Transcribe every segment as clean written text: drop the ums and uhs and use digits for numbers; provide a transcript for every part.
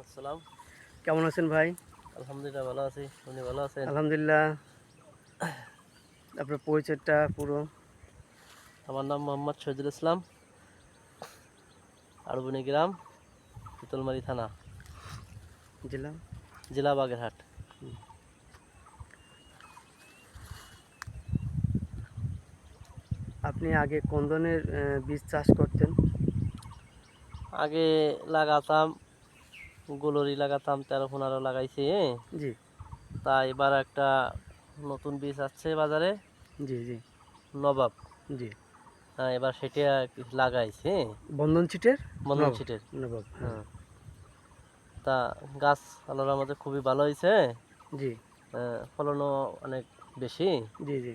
আসসালাম। কেমন আছেন ভাই? আলহামদুলিল্লাহ ভালো আছি। আপনি ভালো আছেন? আলহামদুলিল্লাহ। আপনার পরিচয়টা পুরো। আমার নাম মোহাম্মদ শহীদুল ইসলাম, আড়বুনি গ্রাম, শীতলমারী থানা, জেলা। জেলা বাগেরহাট। হুম। আপনি আগে কোন ধরনের বীজ চাষ করতেন? আগে লাগাতাম, গোলরি লাগাতাম, 13-15 লাগাইছি। জি, তা এবার একটা নতুন বীজ আসছে বাজারে, জি, জি, নবাব। জি। এবার সেটা লাগাইছি। বন্ধন চিটের? মন্দন নবাব, ছিটের। নবাব, হ্যাঁ। হ্যাঁ। তা গাছ আল্লাহর রহমতে খুবই ভালো হয়েছে। জি, ফলনও অনেক বেশি। জি, জি।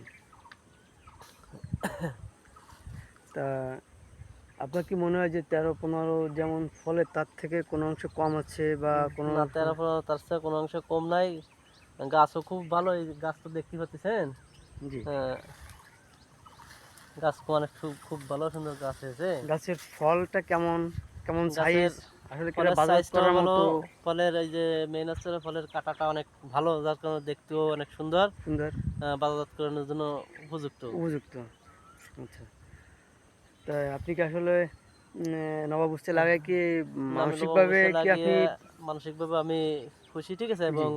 তা আপনার কি মনে হয় যে 13-15 যেমন ফলে তার থেকে কোনো অংশ কম আছে বা কোনো না, 13-15 তার চেয়ে কোনো অংশে কম নাই। গাছও খুব ভালো, এই গাছ তো দেখতে পাচ্ছেন। জি, আহ, গাছ অনেক খুব ভালো সুন্দর গাছ হয়েছে। গাছের ফলটা কেমন, কেমন সাইজ? গাছের আসলে কি এটা ফলের বাজার সাইজটাও করার ভালো, মতো ফলের এই যে মেইন হচ্ছে ফলের কাঁটাটা অনেক ভালো, যার কারণে দেখতেও অনেক সুন্দর। সুন্দর, বাজারজাত করানোর জন্য উপযুক্ত। উপযুক্ত? আচ্ছা। তাই আপনি কি আসলে নবাব বুঝতে আহ, লাগায় কি না, আমি মানসিকভাবে নববর্ষে কি লাগিয়ে আপনি মানসিকভাবে আমি খুশি, ঠিক আছে, জি এবং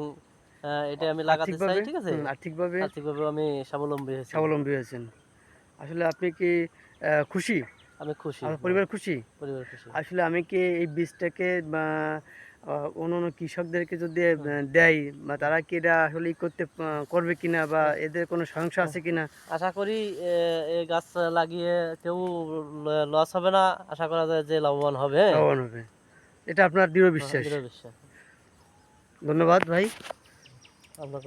এটা আমি লাগাতে চাই, আর্থিকভাবে ঠিক আছে। আর্থিকভাবে আর্থিকভাবে আমি স্বাবলম্বী হয়েছি। স্বাবলম্বী হয়েছেন? আসলে আপনি কি খুশি? আমি খুশি, আপনার হ্যাঁ, পরিবার খুশি? পরিবার খুশি। আসলে আমি কি এই বীজটাকে বা অন্যান্য কৃষকদেরকে যদি দেয় বা তারা কি এটা আসলে করতে করবে কিনা বা হ্যাঁ, এদের কোনো সমস্যা হ্যাঁ। আছে কিনা? আশা করি এই গাছ লাগিয়ে কেউ লস হবে না। আশা করা যায় যে লাভবান হবে। লাভবান হবে, এটা আপনার দৃঢ় হ্যাঁ, বিশ্বাস। দৃঢ় বিশ্বাস। ধন্যবাদ ভাই। আপনাকে